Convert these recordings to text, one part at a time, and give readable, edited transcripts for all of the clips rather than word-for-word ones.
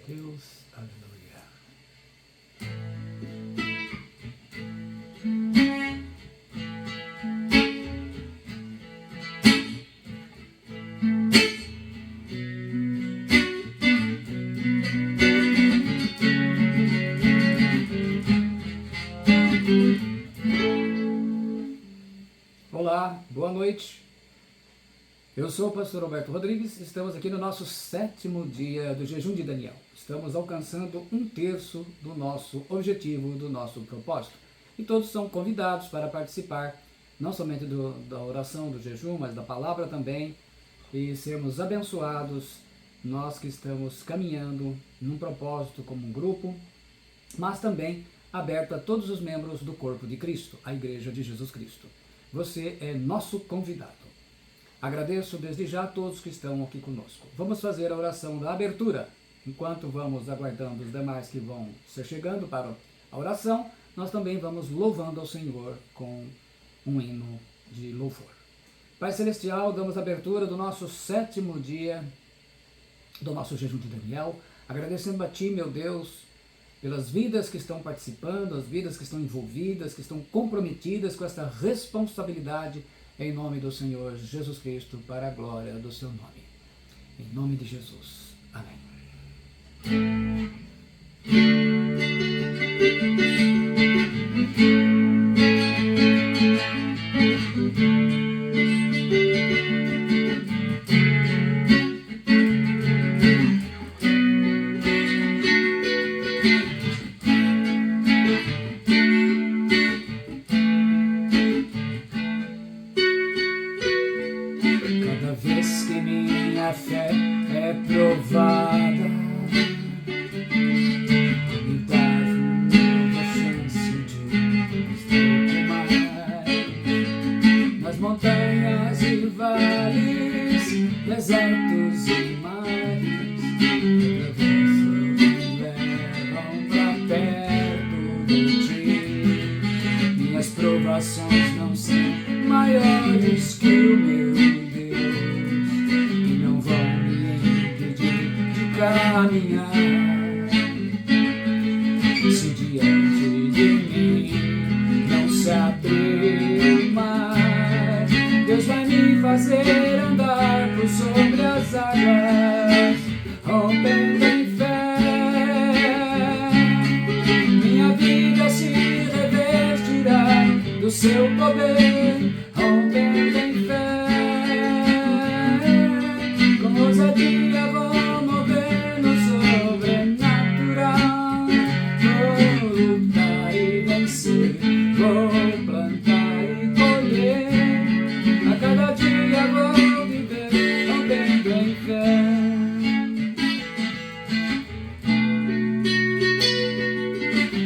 Deus, aleluia. Olá, boa noite. Eu sou o pastor Roberto Rodrigues, estamos aqui no nosso 7º dia do jejum de Daniel. Estamos alcançando 1/3 do nosso objetivo, do nosso propósito. E todos são convidados para participar, não somente da oração, do jejum, mas da palavra também, e sermos abençoados, nós que estamos caminhando num propósito como um grupo, mas também aberto a todos os membros do corpo de Cristo, a Igreja de Jesus Cristo. Você é nosso convidado. Agradeço desde já a todos que estão aqui conosco. Vamos fazer a oração da abertura. Enquanto vamos aguardando os demais que vão ser chegando para a oração, nós também vamos louvando ao Senhor com um hino de louvor. Pai Celestial, damos a abertura do nosso 7º dia do nosso jejum de Daniel, agradecendo a Ti, meu Deus, pelas vidas que estão participando, as vidas que estão envolvidas, que estão comprometidas com essa responsabilidade, em nome do Senhor Jesus Cristo, para a glória do Seu nome. Em nome de Jesus. Amém. Cada vez que minha fé é provada, me dá uma chance de um pouco mais. Nas montanhas e vales, desertos e mares, me levam pra perto de Ti. Minhas provações não são maiores que o meu caminhar. Se diante de mim não se abrir o mar, Deus vai me fazer andar por sobre as águas, rompendo em fé. Minha vida se revestirá do Seu poder, rompendo em fé. Com ousadia vou vou plantar e colher, a cada dia vou viver rompendo em fé.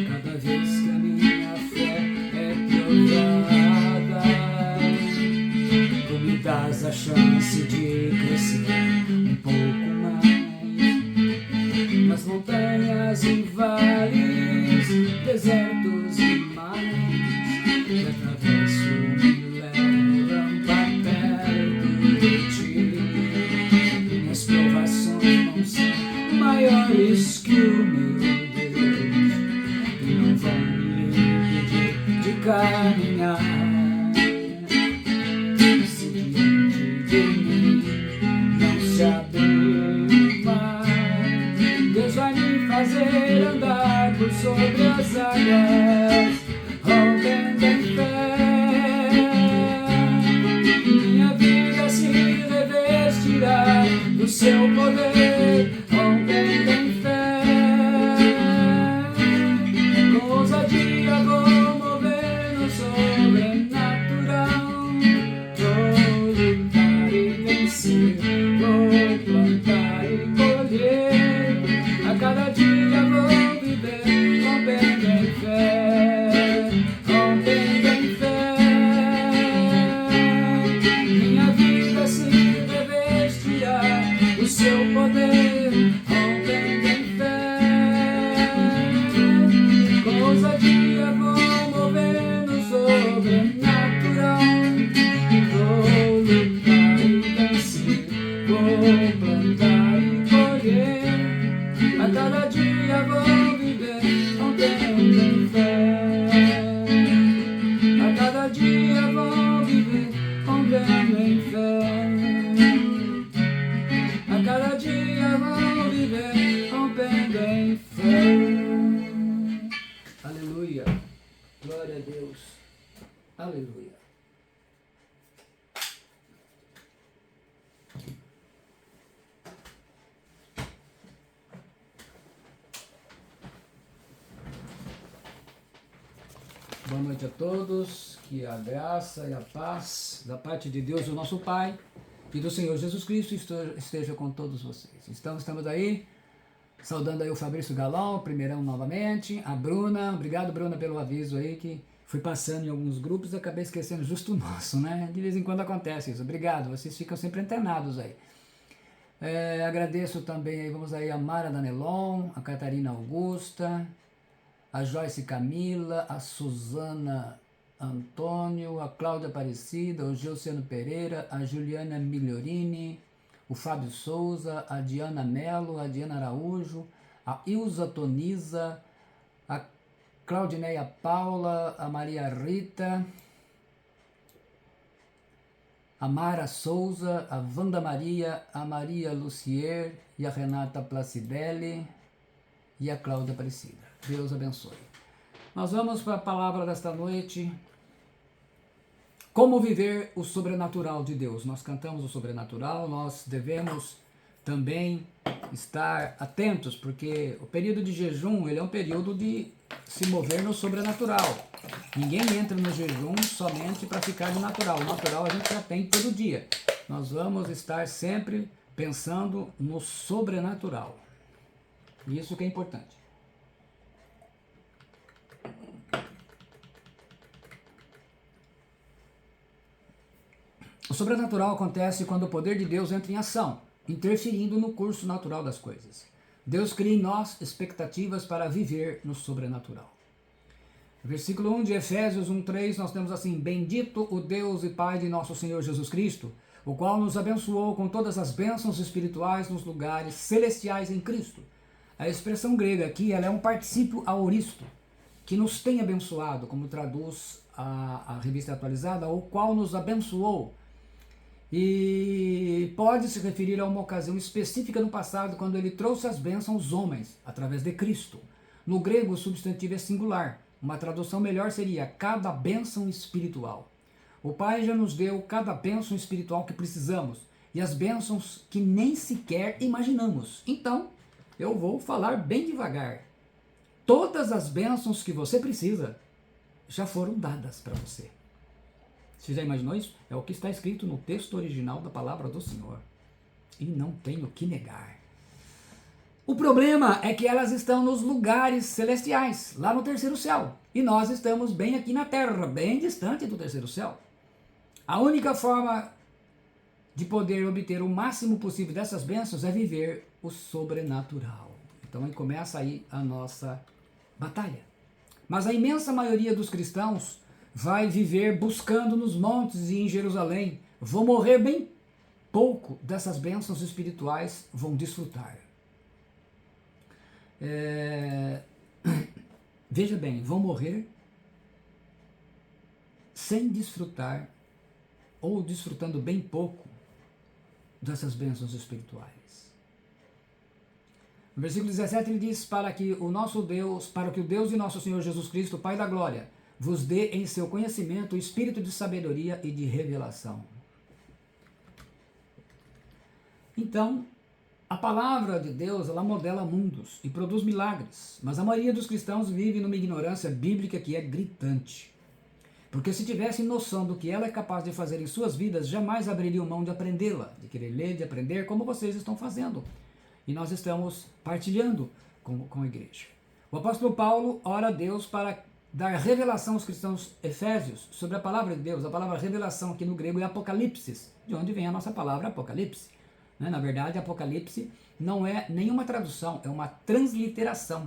Cada vez que a minha fé é provada, Tu me dás a chance de crescer um pouco mais. Nas montanhas e vales, desertos e me atravesso, me levam pra perto de Ti. Minhas provações não são maiores que o meu Deus, e não vão me impedir de caminhar. Se diante de mim não se abrir o mar, Deus vai me fazer andar por sobre as águas, rompendo em fé. Minha vida se revestirá do Seu poder, rompendo em fé. Com ousadia vou mover no sobrenatural, vou lutar e vencer, vou plantar e colher, a cada dia vou viver rompendo em fé. Rompendo em fé, minha vida se revestirá do Seu poder, rompendo em fé. Com ousadia vou mover no sobrenatural, vou lutar e vencer, vou plantar e colher, a cada dia vou viver contando em fé. A cada dia vou viver contando em fé. A cada dia vou viver contando em fé. Aleluia. Glória a Deus. Aleluia. Boa noite a todos, que a graça e a paz da parte de Deus, o nosso Pai, e do Senhor Jesus Cristo esteja com todos vocês. Estamos aí, saudando aí o Fabrício Galão, primeirão novamente, a Bruna, obrigado Bruna pelo aviso aí, que fui passando em alguns grupos e acabei esquecendo justo o nosso, né? De vez em quando acontece isso, obrigado, vocês ficam sempre antenados aí. Agradeço também, aí, vamos aí, a Mara Danelon, a Catarina Augusta, a Joyce Camila, a Suzana Antônio, a Cláudia Aparecida, o Gilciano Pereira, a Juliana Migliorini, o Fábio Souza, a Diana Melo, a Diana Araújo, a Ilza Toniza, a Claudineia Paula, a Maria Rita, a Mara Souza, a Wanda Maria, a Maria Lucier e a Renata Placidelli e a Cláudia Aparecida. Deus abençoe. Nós vamos para a palavra desta noite. Como viver o sobrenatural de Deus. Nós cantamos o sobrenatural, nós devemos também estar atentos, porque o período de jejum, ele é um período de se mover no sobrenatural. Ninguém entra no jejum somente para ficar no natural. O natural a gente já tem todo dia. Nós vamos estar sempre pensando no sobrenatural. Isso que é importante. O sobrenatural acontece quando o poder de Deus entra em ação, interferindo no curso natural das coisas. Deus cria em nós expectativas para viver no sobrenatural. Versículo 1 de Efésios 1:3, nós temos assim: Bendito o Deus e Pai de nosso Senhor Jesus Cristo, o qual nos abençoou com todas as bênçãos espirituais nos lugares celestiais em Cristo. A expressão grega aqui, ela é um particípio aoristo, que nos tem abençoado, como traduz a revista atualizada, o qual nos abençoou. E pode se referir a uma ocasião específica no passado, quando ele trouxe as bênçãos aos homens, através de Cristo. No grego, o substantivo é singular. Uma tradução melhor seria cada bênção espiritual. O Pai já nos deu cada bênção espiritual que precisamos, e as bênçãos que nem sequer imaginamos. Então, eu vou falar bem devagar. Todas as bênçãos que você precisa já foram dadas para você. Você já imaginou isso? É o que está escrito no texto original da palavra do Senhor. E não tenho que negar. O problema é que elas estão nos lugares celestiais, lá no terceiro céu. E nós estamos bem aqui na terra, bem distante do terceiro céu. A única forma de poder obter o máximo possível dessas bênçãos é viver o sobrenatural. Então aí começa aí a nossa batalha. Mas a imensa maioria dos cristãos vai viver buscando nos montes e em Jerusalém. Vão morrer bem pouco dessas bênçãos espirituais, vão desfrutar. Veja bem, vão morrer sem desfrutar ou desfrutando bem pouco dessas bênçãos espirituais. No versículo 17 ele diz: para que o Deus de nosso Senhor Jesus Cristo, Pai da Glória, vos dê em seu conhecimento o espírito de sabedoria e de revelação. Então, a palavra de Deus, ela modela mundos e produz milagres, mas a maioria dos cristãos vive numa ignorância bíblica que é gritante. Porque se tivessem noção do que ela é capaz de fazer em suas vidas, jamais abririam mão de aprendê-la, de querer ler, de aprender, como vocês estão fazendo. E nós estamos partilhando com a igreja. O apóstolo Paulo ora a Deus para dar revelação aos cristãos efésios sobre a palavra de Deus. A palavra revelação aqui no grego é apocalipsis, de onde vem a nossa palavra apocalipse. Na verdade, apocalipse não é nenhuma tradução, é uma transliteração.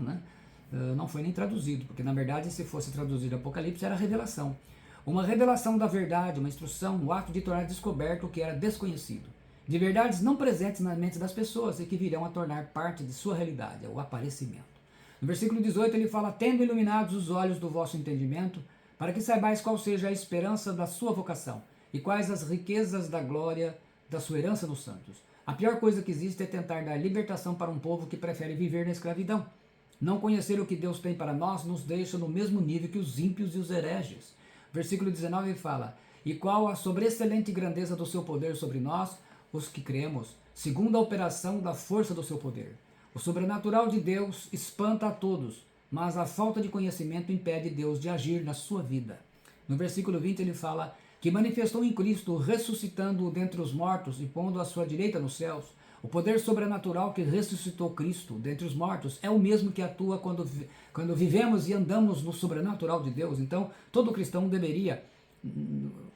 Não foi nem traduzido, porque na verdade se fosse traduzido apocalipse era revelação. Uma revelação da verdade, uma instrução, um ato de tornar descoberto o que era desconhecido. De verdades não presentes na mente das pessoas e que virão a tornar parte de sua realidade, é o aparecimento. No versículo 18 ele fala, tendo iluminados os olhos do vosso entendimento, para que saibais qual seja a esperança da sua vocação, e quais as riquezas da glória da sua herança nos santos. A pior coisa que existe é tentar dar libertação para um povo que prefere viver na escravidão. Não conhecer o que Deus tem para nós nos deixa no mesmo nível que os ímpios e os hereges. Versículo 19 fala, e qual a sobreexcelente grandeza do seu poder sobre nós, os que cremos, segundo a operação da força do seu poder. O sobrenatural de Deus espanta a todos, mas a falta de conhecimento impede Deus de agir na sua vida. No versículo 20 ele fala que manifestou em Cristo, ressuscitando-o dentre os mortos e pondo à sua direita nos céus. O poder sobrenatural que ressuscitou Cristo dentre os mortos é o mesmo que atua quando vivemos e andamos no sobrenatural de Deus. Então, todo cristão deveria,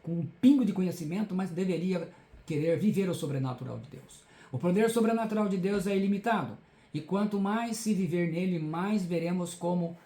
com um pingo de conhecimento, mas deveria querer viver o sobrenatural de Deus. O poder sobrenatural de Deus é ilimitado. E quanto mais se viver nele, mais veremos como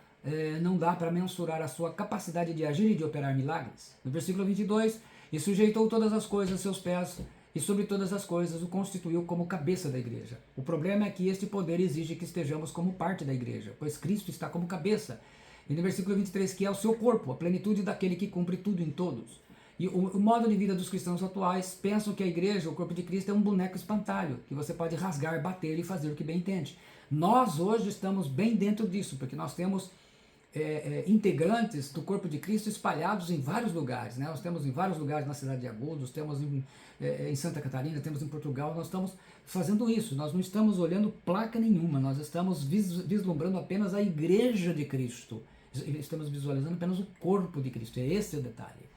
não dá para mensurar a sua capacidade de agir e de operar milagres. No versículo 22, e sujeitou todas as coisas a seus pés, e sobre todas as coisas o constituiu como cabeça da igreja. O problema é que este poder exige que estejamos como parte da igreja, pois Cristo está como cabeça. E no versículo 23, que é o seu corpo, a plenitude daquele que cumpre tudo em todos. E o modo de vida dos cristãos atuais pensam que a igreja, o corpo de Cristo, é um boneco espantalho, que você pode rasgar, bater e fazer o que bem entende. Nós hoje estamos bem dentro disso, porque nós temos integrantes do corpo de Cristo espalhados em vários lugares, né? Nós temos em vários lugares na cidade de Agudos, temos em Santa Catarina, temos em Portugal, nós estamos fazendo isso, nós não estamos olhando placa nenhuma, nós estamos vislumbrando apenas a igreja de Cristo, estamos visualizando apenas o corpo de Cristo, esse é o detalhe.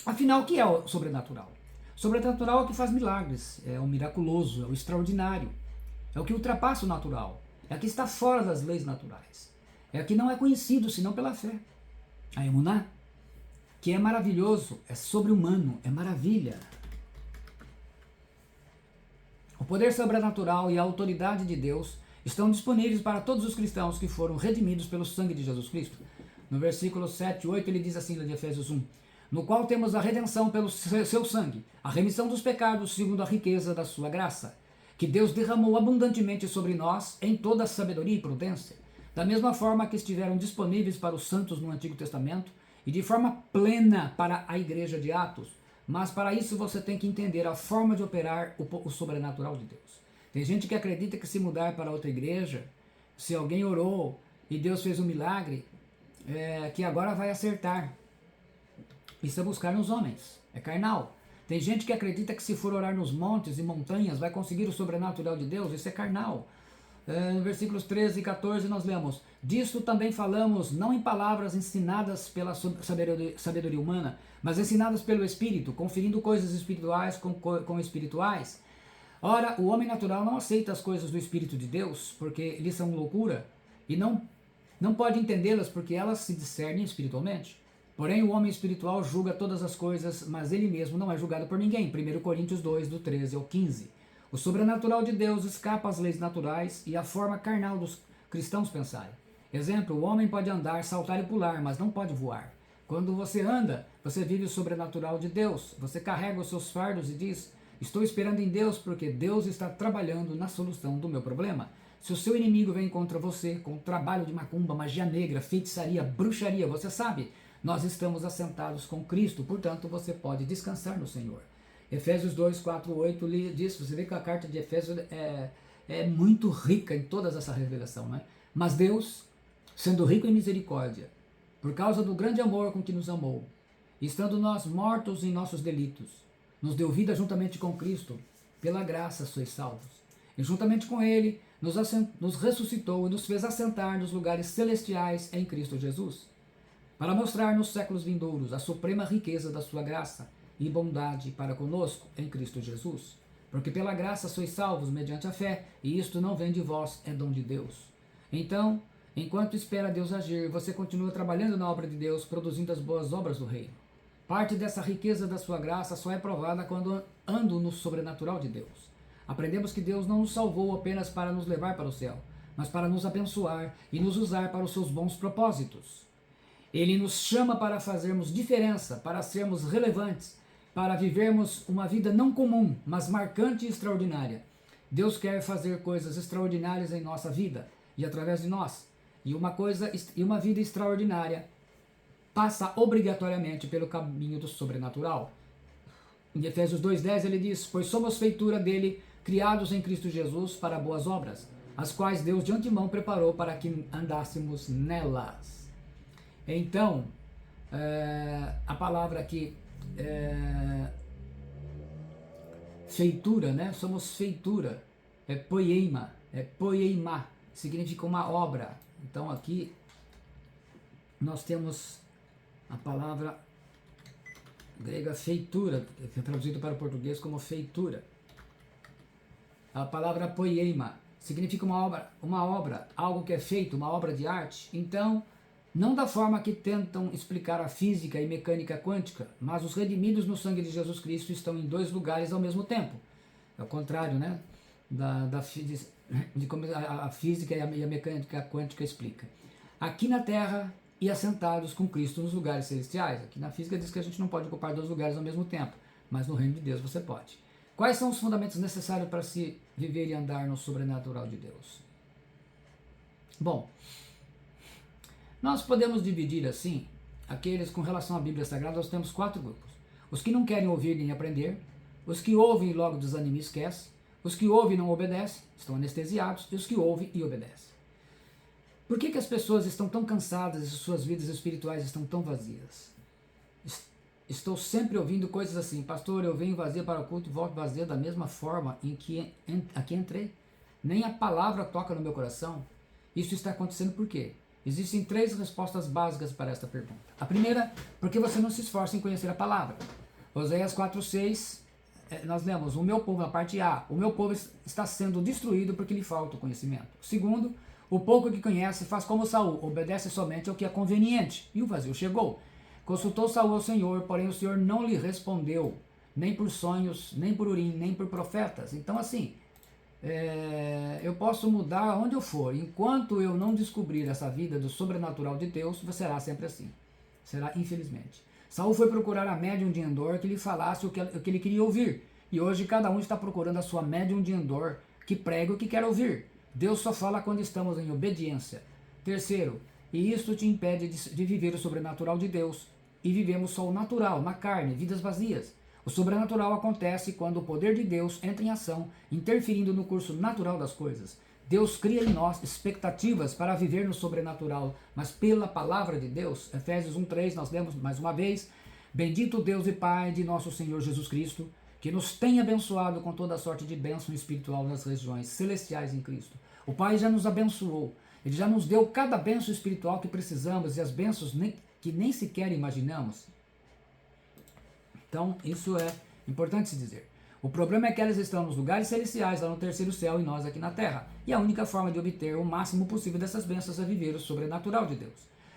Afinal, o que é o sobrenatural? Sobrenatural é o que faz milagres, é o miraculoso, é o extraordinário, é o que ultrapassa o natural, é o que está fora das leis naturais. É que não é conhecido senão pela fé. A emuná, que é maravilhoso, é sobre-humano, é maravilha. O poder sobrenatural e a autoridade de Deus estão disponíveis para todos os cristãos que foram redimidos pelo sangue de Jesus Cristo. No versículo 7 e 8 ele diz assim, de Efésios 1, no qual temos a redenção pelo seu sangue, a remissão dos pecados segundo a riqueza da sua graça, que Deus derramou abundantemente sobre nós em toda a sabedoria e prudência, da mesma forma que estiveram disponíveis para os santos no Antigo Testamento e de forma plena para a igreja de Atos. Mas para isso você tem que entender a forma de operar o sobrenatural de Deus. Tem gente que acredita que se mudar para outra igreja, se alguém orou e Deus fez um milagre, que agora vai acertar. Isso é buscar nos homens, é carnal. Tem gente que acredita que se for orar nos montes e montanhas vai conseguir o sobrenatural de Deus, isso é carnal. No versículos 13 e 14 nós lemos, disso também falamos, não em palavras ensinadas pela sabedoria humana, mas ensinadas pelo Espírito, conferindo coisas espirituais com espirituais. Ora, o homem natural não aceita as coisas do Espírito de Deus, porque lhes são loucura, e não pode entendê-las porque elas se discernem espiritualmente. Porém, o homem espiritual julga todas as coisas, mas ele mesmo não é julgado por ninguém. 1 Coríntios 2, do 13 ao 15. O sobrenatural de Deus escapa às leis naturais e à forma carnal dos cristãos pensarem. Exemplo, o homem pode andar, saltar e pular, mas não pode voar. Quando você anda, você vive o sobrenatural de Deus. Você carrega os seus fardos e diz, estou esperando em Deus porque Deus está trabalhando na solução do meu problema. Se o seu inimigo vem contra você com trabalho de macumba, magia negra, feitiçaria, bruxaria, você sabe, nós estamos assentados com Cristo, portanto você pode descansar no Senhor. Efésios 2, 4, 8 diz, você vê que a carta de Efésios é muito rica em toda essa revelação, né? Mas Deus, sendo rico em misericórdia, por causa do grande amor com que nos amou, estando nós mortos em nossos delitos, nos deu vida juntamente com Cristo, pela graça sois salvos. E juntamente com Ele, nos ressuscitou e nos fez assentar nos lugares celestiais em Cristo Jesus, para mostrar nos séculos vindouros a suprema riqueza da sua graça, e bondade para conosco em Cristo Jesus. Porque pela graça sois salvos mediante a fé, e isto não vem de vós, é dom de Deus. Então, enquanto espera Deus agir, você continua trabalhando na obra de Deus, produzindo as boas obras do reino. Parte dessa riqueza da sua graça só é provada quando ando no sobrenatural de Deus. Aprendemos que Deus não nos salvou apenas para nos levar para o céu, mas para nos abençoar e nos usar para os seus bons propósitos. Ele nos chama para fazermos diferença, para sermos relevantes, para vivermos uma vida não comum, mas marcante e extraordinária. Deus quer fazer coisas extraordinárias em nossa vida. e através de nós. E uma vida extraordinária passa obrigatoriamente pelo caminho do sobrenatural. Em Efésios 2:10 ele diz: pois somos feitura dele, criados em Cristo Jesus para boas obras, as quais Deus de antemão preparou para que andássemos nelas. Então, a palavra aqui, feitura, né? Somos feitura, poiema, poiema, significa uma obra. Então aqui nós temos a palavra grega feitura, que é traduzido para o português como feitura. A palavra poiema significa uma obra, algo que é feito, uma obra de arte. Então, não da forma que tentam explicar a física e mecânica quântica, mas os redimidos no sangue de Jesus Cristo estão em dois lugares ao mesmo tempo. É o contrário, né? De como a física e a mecânica quântica explica. Aqui na Terra e assentados com Cristo nos lugares celestiais. Aqui na física diz que a gente não pode ocupar dois lugares ao mesmo tempo, mas no reino de Deus você pode. Quais são os fundamentos necessários para se viver e andar no sobrenatural de Deus? Bom, nós podemos dividir assim, aqueles com relação à Bíblia Sagrada, nós temos 4 grupos. Os que não querem ouvir nem aprender, os que ouvem e logo desanimam e esquecem, os que ouvem e não obedecem, estão anestesiados, e os que ouvem e obedecem. Por que as pessoas estão tão cansadas e suas vidas espirituais estão tão vazias? Estou sempre ouvindo coisas assim: pastor, eu venho vazia para o culto e volto vazia da mesma forma em que aqui entrei. Nem a palavra toca no meu coração. Isso está acontecendo por quê? Existem 3 respostas básicas para esta pergunta. A primeira, porque você não se esforça em conhecer a palavra. Oséias 4:6, nós lemos: o meu povo, na parte A, o meu povo está sendo destruído porque lhe falta o conhecimento. Segundo, o pouco que conhece faz como Saul, obedece somente ao que é conveniente, e o vazio chegou. Consultou Saul ao Senhor, porém o Senhor não lhe respondeu, nem por sonhos, nem por Urim, nem por profetas. Então assim, eu posso mudar onde eu for, enquanto eu não descobrir essa vida do sobrenatural de Deus, será sempre assim, será infelizmente. Saul foi procurar a médium de Endor que lhe falasse o que ele queria ouvir, e hoje cada um está procurando a sua médium de Endor que pregue o que quer ouvir. Deus só fala quando estamos em obediência. Terceiro, e isto te impede de viver o sobrenatural de Deus, e vivemos só o natural, na carne, vidas vazias. O sobrenatural acontece quando o poder de Deus entra em ação, interferindo no curso natural das coisas. Deus cria em nós expectativas para viver no sobrenatural, mas pela palavra de Deus, Efésios 1:3, nós lemos mais uma vez: bendito Deus e Pai de nosso Senhor Jesus Cristo, que nos tem abençoado com toda sorte de bênção espiritual nas regiões celestiais em Cristo. O Pai já nos abençoou, Ele já nos deu cada bênção espiritual que precisamos e as bênçãos que nem sequer imaginamos. Então, isso é importante se dizer. O problema é que elas estão nos lugares celestiais, lá no terceiro céu, e nós aqui na terra. E a única forma de obter o máximo possível dessas bênçãos é viver o sobrenatural de Deus.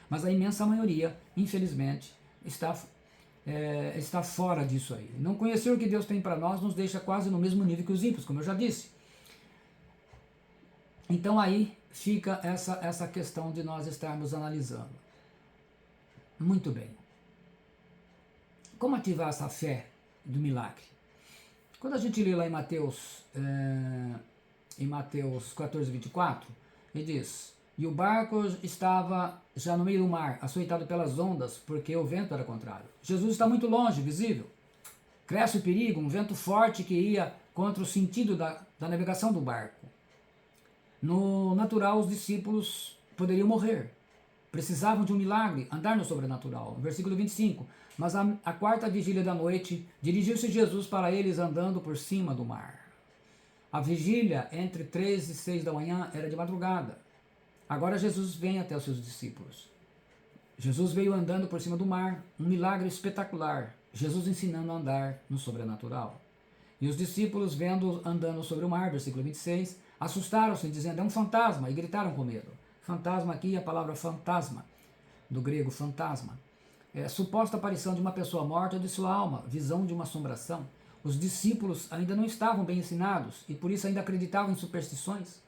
Mas a imensa maioria, infelizmente, está fora disso aí. Não conhecer o que Deus tem para nós nos deixa quase no mesmo nível que os ímpios, como eu já disse. Então aí fica essa questão de nós estarmos analisando. Muito bem. Como ativar essa fé do milagre? Quando a gente lê lá em Mateus 14:24, ele diz: e o barco estava já no meio do mar, açoitado pelas ondas, porque o vento era contrário. Jesus está muito longe, visível. Cresce o perigo, um vento forte que ia contra o sentido da navegação do barco. No natural, os discípulos poderiam morrer. Precisavam de um milagre, andar no sobrenatural. Versículo 25. Mas a quarta vigília da noite, dirigiu-se Jesus para eles andando por cima do mar. A vigília entre 3 e 6 da manhã era de madrugada. Agora Jesus vem até os seus discípulos. Jesus veio andando por cima do mar, um milagre espetacular. Jesus ensinando a andar no sobrenatural. E os discípulos, vendo andando sobre o mar, versículo 26, assustaram-se, dizendo: é um fantasma, e gritaram com medo. Fantasma aqui é a palavra fantasma, do grego fantasma. É a suposta aparição de uma pessoa morta ou de sua alma, visão de uma assombração. Os discípulos ainda não estavam bem ensinados e por isso ainda acreditavam em superstições.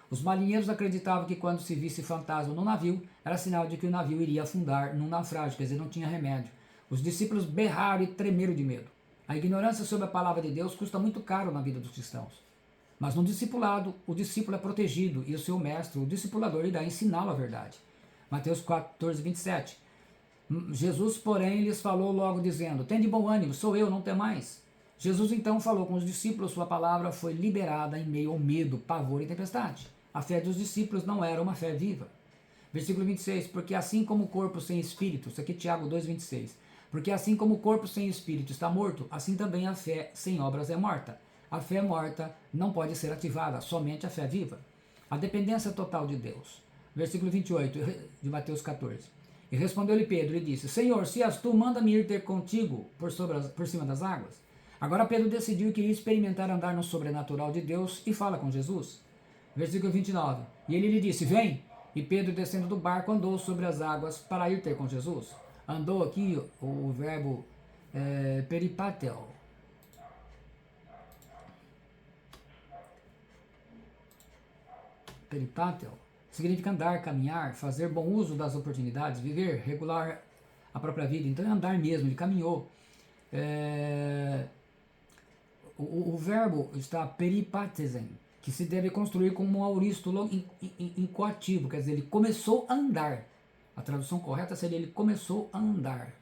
Os marinheiros acreditavam que quando se visse fantasma no navio, era sinal de que o navio iria afundar num naufrágio, quer dizer, não tinha remédio. Os discípulos berraram e tremeram de medo. A ignorância sobre a palavra de Deus custa muito caro na vida dos cristãos. Mas no discipulado, o discípulo é protegido e o seu mestre, o discipulador, irá ensiná-lo a verdade. Mateus 14, 27. Jesus, porém, lhes falou logo dizendo: tende bom ânimo, sou eu, não temais. Jesus então falou com os discípulos, sua palavra foi liberada em meio ao medo, pavor e tempestade. A fé dos discípulos não era uma fé viva. Versículo 26, porque assim como o corpo sem espírito, isso aqui é Tiago 2, 26, porque assim como o corpo sem espírito está morto, assim também a fé sem obras é morta. A fé morta não pode ser ativada, somente a fé viva. A dependência total de Deus. Versículo 28 de Mateus 14. E respondeu-lhe Pedro e disse: Senhor, se és tu, manda-me ir ter contigo por cima das águas. Agora Pedro decidiu que ia experimentar andar no sobrenatural de Deus e fala com Jesus. Versículo 29. E ele lhe disse: vem. E Pedro, descendo do barco, andou sobre as águas para ir ter com Jesus. Andou aqui o verbo peripatel. Peripatel significa andar, caminhar, fazer bom uso das oportunidades, viver, regular a própria vida. Então é andar mesmo, ele caminhou. O verbo está peripatesen, que se deve construir como um auristo incoativo, quer dizer, ele começou a andar. A tradução correta seria ele começou a andar.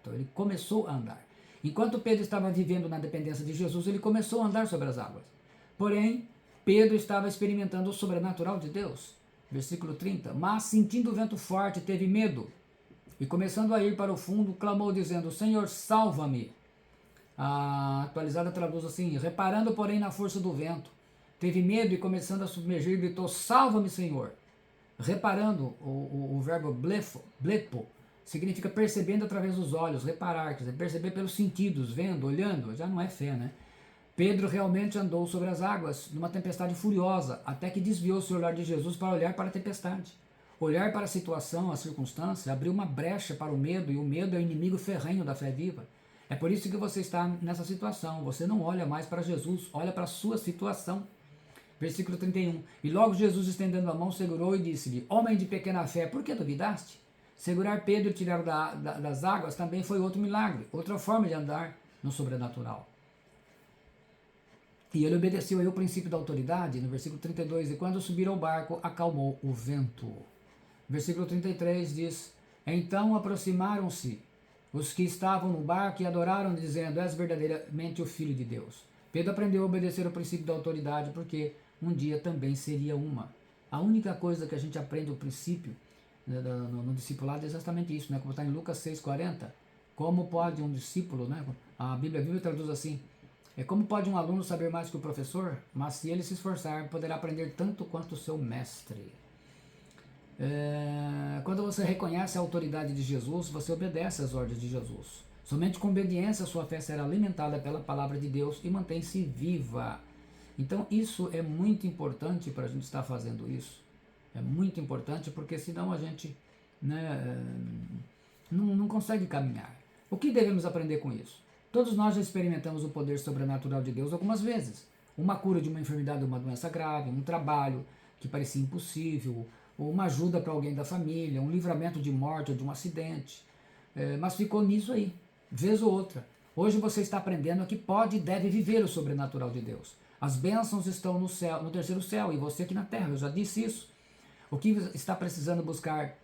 Então ele começou a andar. Enquanto Pedro estava vivendo na dependência de Jesus, ele começou a andar sobre as águas. Porém, Pedro estava experimentando o sobrenatural de Deus. Versículo 30. Mas sentindo o vento forte, teve medo. E começando a ir para o fundo, clamou dizendo: Senhor, salva-me. A atualizada traduz assim: reparando, porém, na força do vento, teve medo e começando a submergir, gritou: salva-me, Senhor. Reparando, o verbo blepo significa percebendo através dos olhos, reparar, quer dizer, perceber pelos sentidos, vendo, olhando, já não é fé, né? Pedro realmente andou sobre as águas numa tempestade furiosa, até que desviou seu olhar de Jesus para olhar para a tempestade. Olhar para a situação, a circunstância, abriu uma brecha para o medo, e o medo é o inimigo ferrenho da fé viva. É por isso que você está nessa situação. Você não olha mais para Jesus, olha para a sua situação. Versículo 31. E logo Jesus, estendendo a mão, segurou e disse-lhe: homem de pequena fé, por que duvidaste? Segurar Pedro e tirar das águas também foi outro milagre, outra forma de andar no sobrenatural. E ele obedeceu aí o princípio da autoridade, no versículo 32, e quando subiram ao barco, acalmou o vento. Versículo 33 diz: então aproximaram-se os que estavam no barco e adoraram, dizendo: és verdadeiramente o Filho de Deus. Pedro aprendeu a obedecer o princípio da autoridade, porque um dia também seria uma. A única coisa que a gente aprende o princípio no discipulado é exatamente isso, né? Como está em Lucas 6,40. Como pode um discípulo, né? A Bíblia traduz assim: como pode um aluno saber mais que o professor? Mas se ele se esforçar, poderá aprender tanto quanto o seu mestre. Quando você reconhece a autoridade de Jesus, você obedece às ordens de Jesus. Somente com obediência sua fé será alimentada pela palavra de Deus e mantém-se viva. Então isso é muito importante para a gente estar fazendo isso. É muito importante, porque senão a gente, né, não consegue caminhar. O que devemos aprender com isso? Todos nós já experimentamos o poder sobrenatural de Deus algumas vezes. Uma cura de uma enfermidade ou uma doença grave, um trabalho que parecia impossível, ou uma ajuda para alguém da família, um livramento de morte ou de um acidente. Mas ficou nisso aí, vez ou outra. Hoje você está aprendendo que pode e deve viver o sobrenatural de Deus. As bênçãos estão no céu, no terceiro céu, e você aqui na terra, eu já disse isso. O que está precisando buscar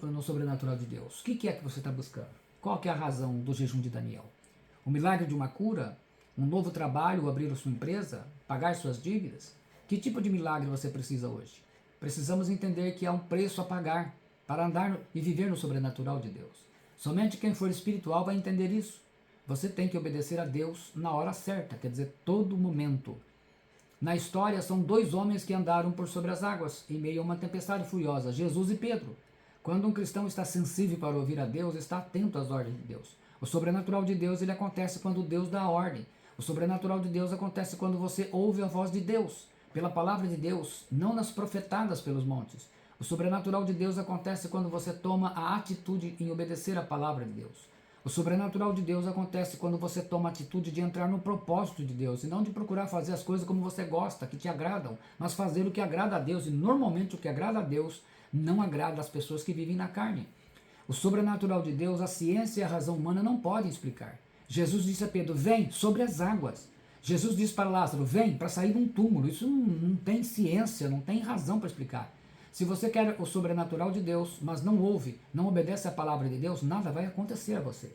no sobrenatural de Deus? O que é que você está buscando? Qual que é a razão do jejum de Daniel? O milagre de uma cura? Um novo trabalho? Abrir a sua empresa? Pagar suas dívidas? Que tipo de milagre você precisa hoje? Precisamos entender que há um preço a pagar para andar e viver no sobrenatural de Deus. Somente quem for espiritual vai entender isso. Você tem que obedecer a Deus na hora certa, quer dizer, todo momento. Na história, são dois homens que andaram por sobre as águas, em meio a uma tempestade furiosa, Jesus e Pedro. Quando um cristão está sensível para ouvir a Deus, está atento às ordens de Deus. O sobrenatural de Deus, ele acontece quando Deus dá a ordem. O sobrenatural de Deus acontece quando você ouve a voz de Deus, pela palavra de Deus, não nas profetadas pelos montes. O sobrenatural de Deus acontece quando você toma a atitude em obedecer a palavra de Deus. O sobrenatural de Deus acontece quando você toma a atitude de entrar no propósito de Deus, e não de procurar fazer as coisas como você gosta, que te agradam, mas fazer o que agrada a Deus, e normalmente o que agrada a Deus não agrada as pessoas que vivem na carne. O sobrenatural de Deus, a ciência e a razão humana não podem explicar. Jesus disse a Pedro: vem sobre as águas. Jesus disse para Lázaro, vem, para sair de um túmulo. Isso não tem ciência, não tem razão para explicar. Se você quer o sobrenatural de Deus, mas não ouve, não obedece à palavra de Deus, nada vai acontecer a você.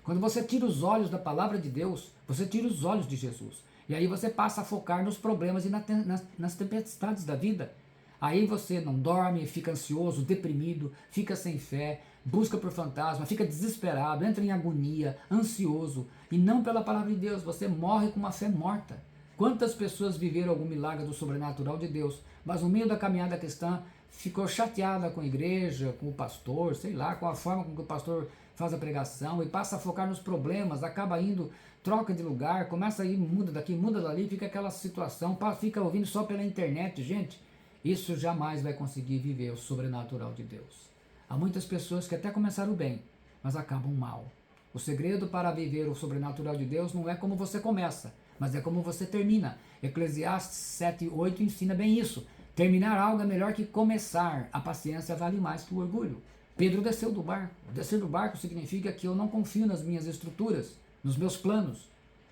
Quando você tira os olhos da palavra de Deus, você tira os olhos de Jesus. E aí você passa a focar nos problemas e nas tempestades da vida. Aí você não dorme, fica ansioso, deprimido, fica sem fé, busca por fantasma, fica desesperado, entra em agonia, ansioso. E não pela palavra de Deus, você morre com uma fé morta. Quantas pessoas viveram algum milagre do sobrenatural de Deus, mas no meio da caminhada cristã ficou chateada com a igreja, com o pastor, sei lá, com a forma com que o pastor faz a pregação e passa a focar nos problemas, acaba indo, troca de lugar, começa a ir, muda daqui, muda dali, fica aquela situação, fica ouvindo só pela internet. Gente, isso jamais vai conseguir viver o sobrenatural de Deus. Há muitas pessoas que até começaram bem, mas acabam mal. O segredo para viver o sobrenatural de Deus não é como você começa, mas é como você termina. Eclesiastes 7:8 ensina bem isso. Terminar algo é melhor que começar. A paciência vale mais que o orgulho. Pedro desceu do barco. Descer do barco significa que eu não confio nas minhas estruturas, nos meus planos,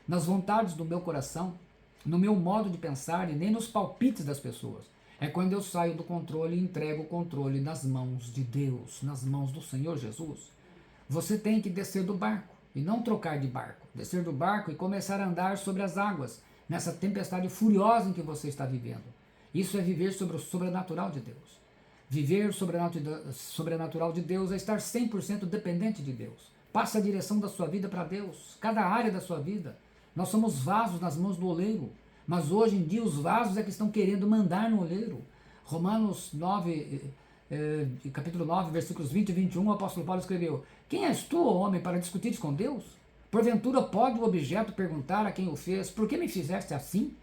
nas vontades do meu coração, no meu modo de pensar e nem nos palpites das pessoas. É quando eu saio do controle e entrego o controle nas mãos de Deus, nas mãos do Senhor Jesus. Você tem que descer do barco e não trocar de barco. Descer do barco e começar a andar sobre as águas, nessa tempestade furiosa em que você está vivendo. Isso é viver sobre o sobrenatural de Deus. Viver o sobrenatural de Deus é estar 100% dependente de Deus. Passe a direção da sua vida para Deus, cada área da sua vida. Nós somos vasos nas mãos do oleiro, mas hoje em dia os vasos é que estão querendo mandar no oleiro. Romanos 9, capítulo 9, versículos 20 e 21, o apóstolo Paulo escreveu: quem és tu, ó homem, para discutires com Deus? Porventura pode o objeto perguntar a quem o fez, por que me fizeste assim?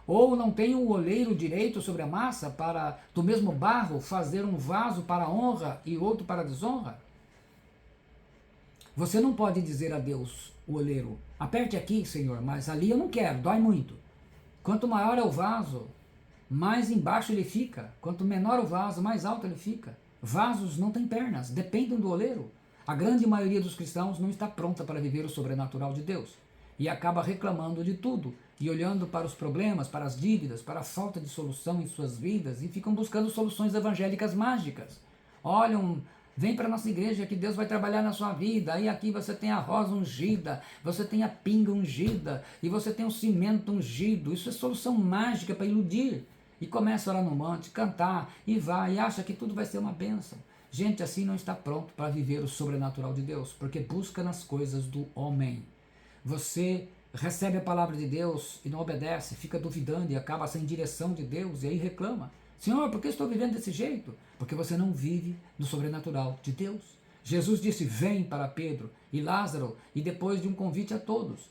Ou não tem o oleiro direito sobre a massa para, do mesmo barro, fazer um vaso para honra e outro para desonra? Você não pode dizer a Deus, o oleiro, aperte aqui, Senhor, mas ali eu não quero, dói muito. Quanto maior é o vaso, mais embaixo ele fica. Quanto menor o vaso, mais alto ele fica. Vasos não têm pernas, dependem do oleiro. A grande maioria dos cristãos não está pronta para viver o sobrenatural de Deus e acaba reclamando de tudo e olhando para os problemas, para as dívidas, para a falta de solução em suas vidas e ficam buscando soluções evangélicas mágicas. Olham, vem para a nossa igreja que Deus vai trabalhar na sua vida. Aí aqui você tem a rosa ungida, você tem a pinga ungida e você tem o cimento ungido. Isso é solução mágica para iludir. E começa a orar no monte, cantar e vai e acha que tudo vai ser uma bênção. Gente assim não está pronto para viver o sobrenatural de Deus, porque busca nas coisas do homem. Você recebe a palavra de Deus e não obedece, fica duvidando e acaba sem direção de Deus e aí reclama. Senhor, por que estou vivendo desse jeito? Porque você não vive no sobrenatural de Deus. Jesus disse, vem para Pedro e Lázaro, e depois de um convite a todos.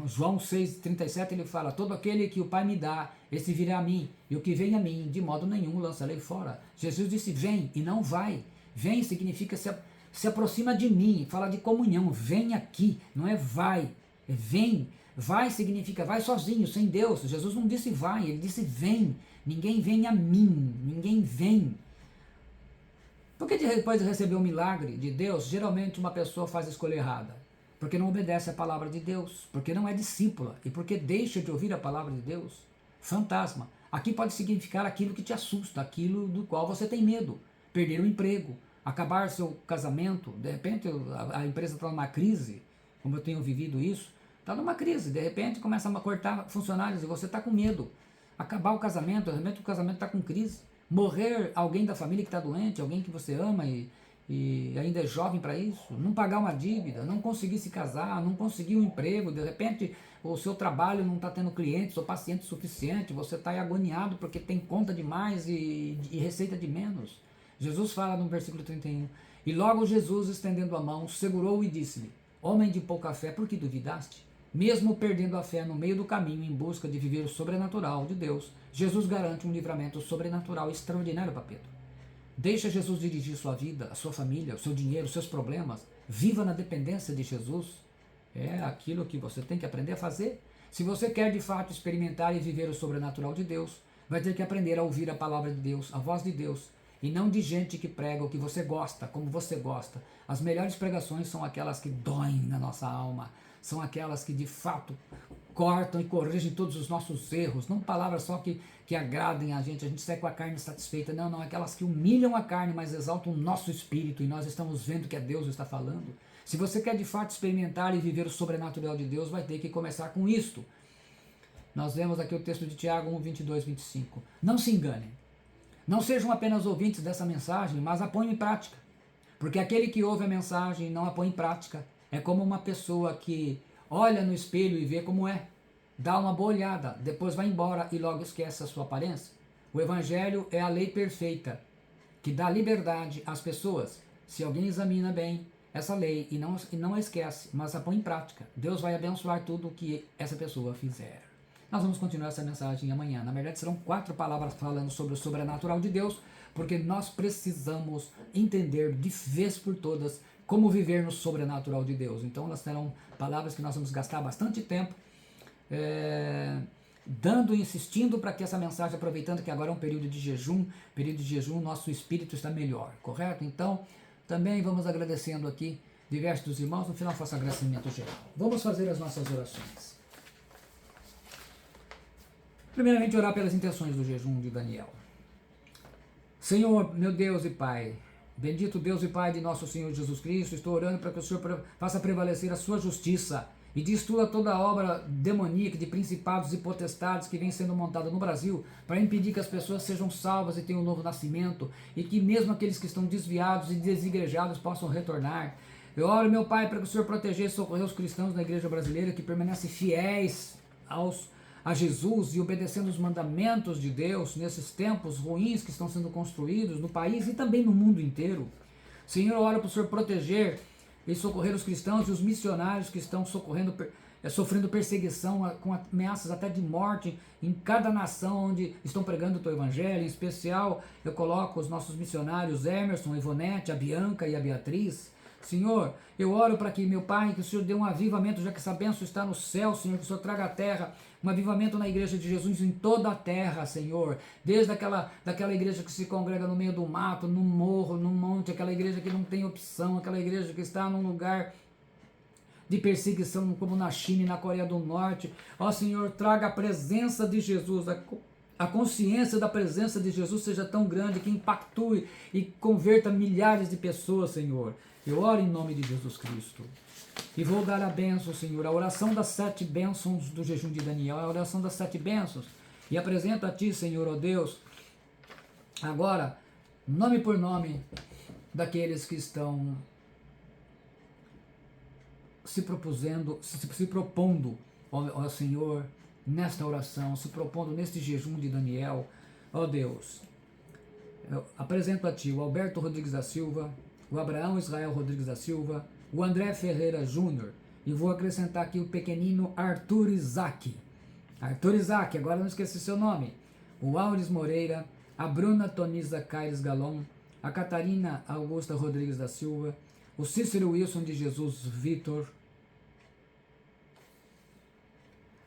João 6,37 ele fala, todo aquele que o Pai me dá, esse virá a mim, e o que vem a mim, de modo nenhum lançarei fora. Jesus disse, vem e não vai. Vem significa se aproxima de mim, fala de comunhão, vem aqui, não é vai, é vem. Vai significa vai sozinho, sem Deus. Jesus não disse vai, ele disse vem. Ninguém vem a mim, ninguém vem. Porque depois de receber um milagre de Deus, geralmente uma pessoa faz a escolha errada. Porque não obedece a palavra de Deus, porque não é discípula e porque deixa de ouvir a palavra de Deus. Fantasma. Aqui pode significar aquilo que te assusta, aquilo do qual você tem medo. Perder o emprego, acabar seu casamento, de repente a empresa está numa crise, como eu tenho vivido isso, está numa crise, de repente começa a cortar funcionários e você está com medo. Acabar o casamento, de repente o casamento está com crise. Morrer alguém da família que está doente, alguém que você ama e ainda é jovem para isso, não pagar uma dívida, não conseguir se casar, não conseguir um emprego, de repente o seu trabalho não está tendo clientes ou pacientes suficiente, você está agoniado porque tem conta demais e receita de menos. Jesus fala no versículo 31, e logo Jesus, estendendo a mão, segurou-o e disse-lhe, homem de pouca fé, por que duvidaste? Mesmo perdendo a fé no meio do caminho em busca de viver o sobrenatural de Deus, Jesus garante um livramento sobrenatural extraordinário para Pedro. Deixa Jesus dirigir sua vida, a sua família, o seu dinheiro, os seus problemas. Viva na dependência de Jesus. É aquilo que você tem que aprender a fazer. Se você quer de fato experimentar e viver o sobrenatural de Deus, vai ter que aprender a ouvir a palavra de Deus, a voz de Deus, e não de gente que prega o que você gosta, como você gosta. As melhores pregações são aquelas que doem na nossa alma, são aquelas que de fato cortam e corrigem todos os nossos erros, não palavras só que agradem a gente sai com a carne satisfeita, não, aquelas que humilham a carne, mas exaltam o nosso espírito, e nós estamos vendo que é Deus que está falando. Se você quer de fato experimentar e viver o sobrenatural de Deus, vai ter que começar com isto. Nós vemos aqui o texto de Tiago 1, 22, 25. Não se enganem, não sejam apenas ouvintes dessa mensagem, mas a ponham em prática, porque aquele que ouve a mensagem e não a põe em prática é como uma pessoa que olha no espelho e vê como é, dá uma boa olhada, depois vai embora e logo esquece a sua aparência. O Evangelho é a lei perfeita, que dá liberdade às pessoas. Se alguém examina bem essa lei e não a esquece, mas a põe em prática, Deus vai abençoar tudo o que essa pessoa fizer. Nós vamos continuar essa mensagem amanhã. Na verdade, serão 4 palavras falando sobre o sobrenatural de Deus, porque nós precisamos entender de vez por todas como viver no sobrenatural de Deus. Então elas serão palavras que nós vamos gastar bastante tempo dando e insistindo para que essa mensagem, aproveitando que agora é um período de jejum, nosso espírito está melhor, correto? Então, também vamos agradecendo aqui diversos irmãos, no final faço agradecimento geral. Vamos fazer as nossas orações. Primeiramente, orar pelas intenções do jejum de Daniel. Senhor, meu Deus e Pai, bendito Deus e Pai de nosso Senhor Jesus Cristo, estou orando para que o Senhor faça prevalecer a sua justiça e destrua toda a obra demoníaca de principados e potestades que vem sendo montada no Brasil para impedir que as pessoas sejam salvas e tenham um novo nascimento, e que mesmo aqueles que estão desviados e desigrejados possam retornar. Eu oro, meu Pai, para que o Senhor proteja e socorrer os cristãos da igreja brasileira que permanecem fiéis a Jesus e obedecendo os mandamentos de Deus nesses tempos ruins que estão sendo construídos no país e também no mundo inteiro. Senhor, eu oro para o Senhor proteger e socorrer os cristãos e os missionários que estão sofrendo perseguição com ameaças até de morte em cada nação onde estão pregando o teu evangelho. Em especial, eu coloco os nossos missionários Emerson, a Ivonete, a Bianca e a Beatriz. Senhor, eu oro para que, meu Pai, que o Senhor dê um avivamento, já que essa bênção está no céu, Senhor, que o Senhor traga à terra um avivamento na igreja de Jesus em toda a terra, Senhor, desde daquela igreja que se congrega no meio do mato, no morro, no monte, aquela igreja que não tem opção, aquela igreja que está num lugar de perseguição, como na China e na Coreia do Norte. Ó Senhor, traga a presença de Jesus, a consciência da presença de Jesus seja tão grande que impactue e converta milhares de pessoas, Senhor. Eu oro em nome de Jesus Cristo. E vou dar a bênção, Senhor, a oração das 7 bênçãos do jejum de Daniel, a oração das 7 bênçãos. E apresento a Ti, Senhor, ó Deus, agora, nome por nome, daqueles que estão se propondo, ó Senhor, nesta oração, se propondo neste jejum de Daniel, ó Deus. Eu apresento a Ti o Alberto Rodrigues da Silva, o Abraão Israel Rodrigues da Silva, o André Ferreira Júnior, e vou acrescentar aqui o pequenino Arthur Isaac. Arthur Isaac, agora não esqueci seu nome. O Auris Moreira, a Bruna Tonisa Caires Galon, a Catarina Augusta Rodrigues da Silva, o Cícero Wilson de Jesus Vitor,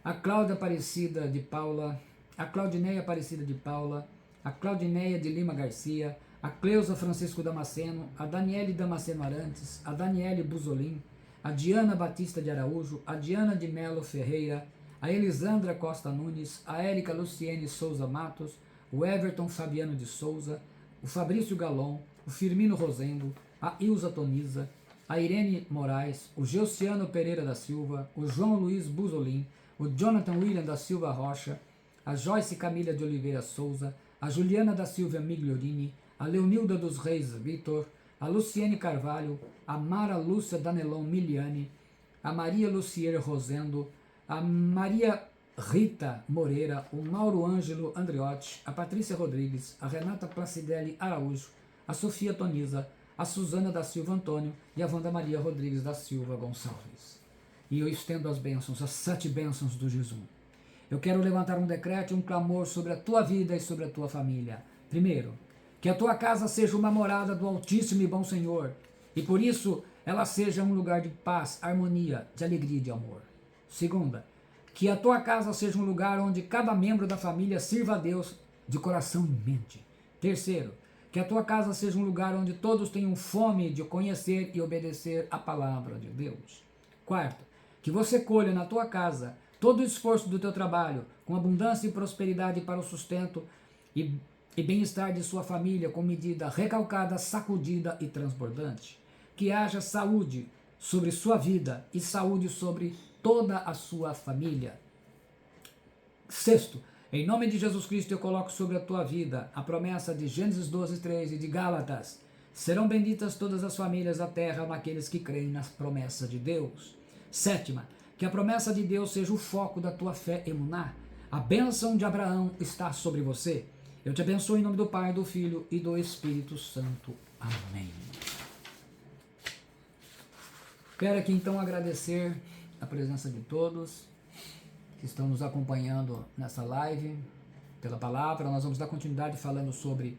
a Cláudia Aparecida de Paula, a Claudineia Aparecida de Paula, a Claudineia de Lima Garcia, a Cleusa Francisco Damasceno, a Daniele Damasceno Arantes, a Daniele Buzolin, a Diana Batista de Araújo, a Diana de Melo Ferreira, a Elisandra Costa Nunes, a Érica Luciene Souza Matos, o Everton Fabiano de Souza, o Fabrício Galon, o Firmino Rosendo, a Ilza Toniza, a Irene Moraes, o Geuciano Pereira da Silva, o João Luiz Buzolin, o Jonathan William da Silva Rocha, a Joyce Camila de Oliveira Souza, a Juliana da Silva Migliorini, a Leonilda dos Reis Vitor, a Luciene Carvalho, a Mara Lúcia Danelon Miliani, a Maria Lucier Rosendo, a Maria Rita Moreira, o Mauro Ângelo Andriotti, a Patrícia Rodrigues, a Renata Placidelli Araújo, a Sofia Toniza, a Suzana da Silva Antônio e a Wanda Maria Rodrigues da Silva Gonçalves. E eu estendo as bênçãos, as 7 bênçãos do jejum. Eu quero levantar um decreto e um clamor sobre a tua vida e sobre a tua família. Primeiro, que a tua casa seja uma morada do Altíssimo e bom Senhor, e por isso ela seja um lugar de paz, harmonia, de alegria e de amor. Segunda, que a tua casa seja um lugar onde cada membro da família sirva a Deus de coração e mente. Terceiro, que a tua casa seja um lugar onde todos tenham fome de conhecer e obedecer a palavra de Deus. Quarto, que você colha na tua casa todo o esforço do teu trabalho, com abundância e prosperidade para o sustento e bem-estar de sua família, com medida recalcada, sacudida e transbordante. Que haja saúde sobre sua vida e saúde sobre toda a sua família. Sexto, em nome de Jesus Cristo eu coloco sobre a tua vida a promessa de Gênesis 12:3 e de Gálatas. Serão benditas todas as famílias da terra naqueles que creem nas promessas de Deus. Sétima, que a promessa de Deus seja o foco da tua fé emuná. A bênção de Abraão está sobre você. Eu te abençoo em nome do Pai, do Filho e do Espírito Santo. Amém. Quero aqui então agradecer a presença de todos que estão nos acompanhando nessa live, pela palavra. Nós vamos dar continuidade falando sobre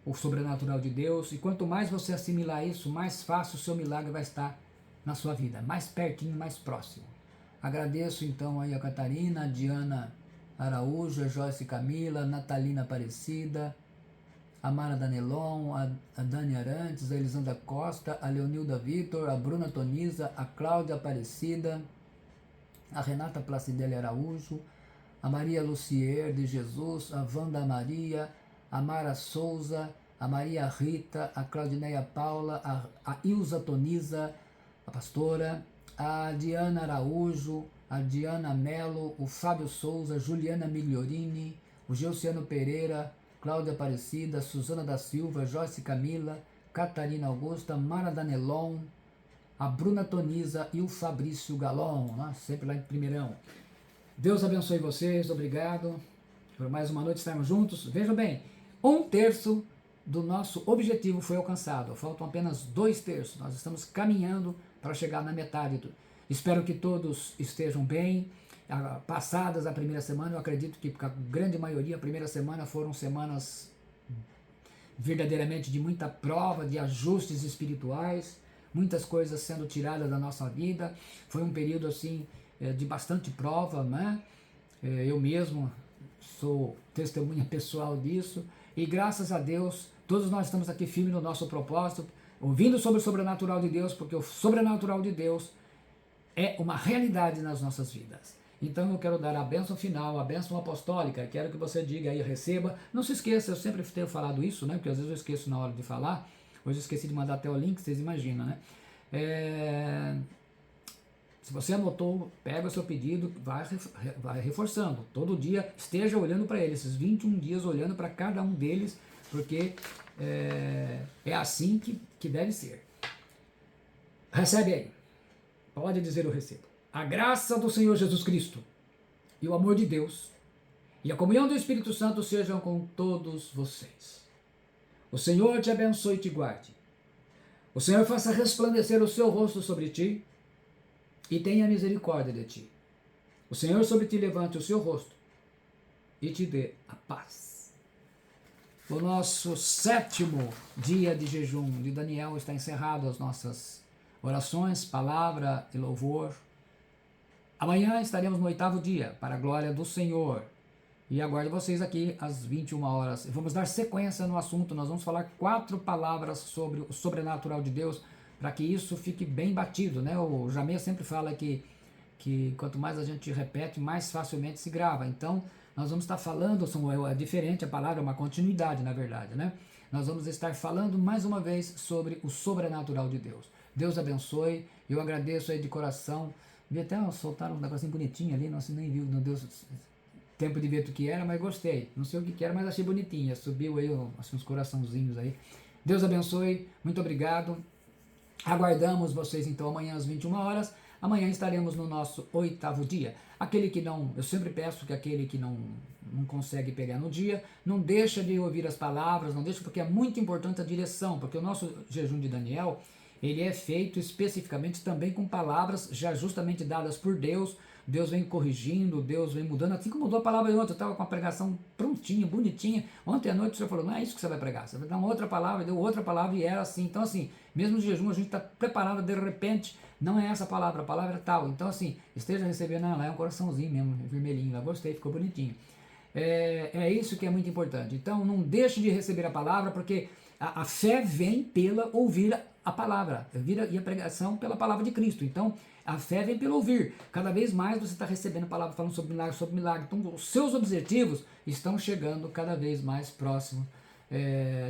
o sobrenatural de Deus, e quanto mais você assimilar isso, mais fácil o seu milagre vai estar na sua vida, mais pertinho, mais próximo. Agradeço então aí a Catarina, a Diana Araújo, a Joyce Camila, a Natalina Aparecida, a Mara Danelon, a Dani Arantes, a Elisandra Costa, a Leonilda Vitor, a Bruna Toniza, a Cláudia Aparecida, a Renata Placidelli Araújo, a Maria Lucier de Jesus, a Wanda Maria, a Mara Souza, a Maria Rita, a Claudineia Paula, a Ilza Toniza, a pastora, a Diana Araújo, a Diana Melo, o Fábio Souza, Juliana Migliorini, o Geuciano Pereira, Cláudia Aparecida, Suzana da Silva, Joyce Camila, Catarina Augusta, Mara Danelon, a Bruna Toniza e o Fabrício Galon, né? Sempre lá em primeirão. Deus abençoe vocês, obrigado por mais uma noite estarmos juntos. Vejam bem, 1/3 do nosso objetivo foi alcançado, faltam apenas 2/3, nós estamos caminhando para chegar na metade. Espero que todos estejam bem. Passadas a primeira semana, eu acredito que a grande maioria, a primeira semana foram semanas verdadeiramente de muita prova, de ajustes espirituais, muitas coisas sendo tiradas da nossa vida. Foi um período assim de bastante prova, né? Eu mesmo sou testemunha pessoal disso, e graças a Deus todos nós estamos aqui firmes no nosso propósito, ouvindo sobre o sobrenatural de Deus, porque o sobrenatural de Deus é uma realidade nas nossas vidas. Então eu quero dar a bênção final, a bênção apostólica. Quero que você diga aí, receba. Não se esqueça, eu sempre tenho falado isso, né? Porque às vezes eu esqueço na hora de falar. Hoje eu esqueci de mandar até o link, vocês imaginam, né? Se você anotou, pega o seu pedido, vai reforçando. Todo dia esteja olhando para ele, esses 21 dias olhando para cada um deles, porque é assim que deve ser. Recebe aí. Pode dizer eu recebo. A graça do Senhor Jesus Cristo e o amor de Deus e a comunhão do Espírito Santo sejam com todos vocês. O Senhor te abençoe e te guarde. O Senhor faça resplandecer o seu rosto sobre ti e tenha misericórdia de ti. O Senhor sobre ti levante o seu rosto e te dê a paz. O nosso 7º dia de jejum de Daniel está encerrado, as nossas orações, palavra e louvor. Amanhã estaremos no 8º dia, para a glória do Senhor. E aguardo vocês aqui às 21 horas. Vamos dar sequência no assunto. Nós vamos falar 4 palavras sobre o sobrenatural de Deus, para que isso fique bem batido, né? O Jamê sempre fala que quanto mais a gente repete, mais facilmente se grava. Então, nós vamos estar falando, é diferente, a palavra é uma continuidade, na verdade, né? Nós vamos estar falando mais uma vez sobre o sobrenatural de Deus. Deus abençoe. Eu agradeço aí de coração. Vi até soltaram um negocinho bonitinho ali, não sei, nem viu, não deu tempo de ver o que era, mas gostei. Não sei o que era, mas achei bonitinho. Subiu aí assim, uns coraçãozinhos aí. Deus abençoe, muito obrigado. Aguardamos vocês então amanhã às 21 horas. Amanhã estaremos no nosso 8º dia. Aquele que não, eu sempre peço que aquele que não consegue pegar no dia, não deixa de ouvir as palavras, não deixa, porque é muito importante a direção, porque o nosso jejum de Daniel, ele é feito especificamente também com palavras já justamente dadas por Deus. Deus vem corrigindo, Deus vem mudando, assim como mudou a palavra ontem. Eu estava com a pregação prontinha, bonitinha. Ontem à noite o Senhor falou, não é isso que você vai pregar, você vai dar uma outra palavra, deu outra palavra e era assim. Então assim, mesmo no jejum a gente está preparado, de repente, não é essa palavra, a palavra é tal. Então assim, esteja recebendo, lá é um coraçãozinho mesmo, vermelhinho, lá gostei, ficou bonitinho. É isso que é muito importante. Então não deixe de receber a palavra, porque A fé vem pela ouvir a palavra, e a pregação pela palavra de Cristo. Então, a fé vem pelo ouvir. Cada vez mais você está recebendo a palavra falando sobre milagre, sobre milagre. Então, os seus objetivos estão chegando cada vez mais próximo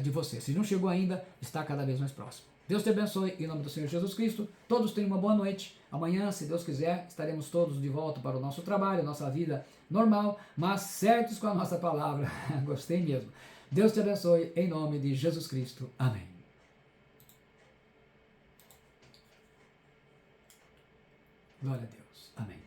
de você. Se não chegou ainda, está cada vez mais próximo. Deus te abençoe, em nome do Senhor Jesus Cristo. Todos tenham uma boa noite. Amanhã, se Deus quiser, estaremos todos de volta para o nosso trabalho, nossa vida normal, mas certos com a nossa palavra. Gostei mesmo. Deus te abençoe, em nome de Jesus Cristo. Amém. Glória a Deus. Amém.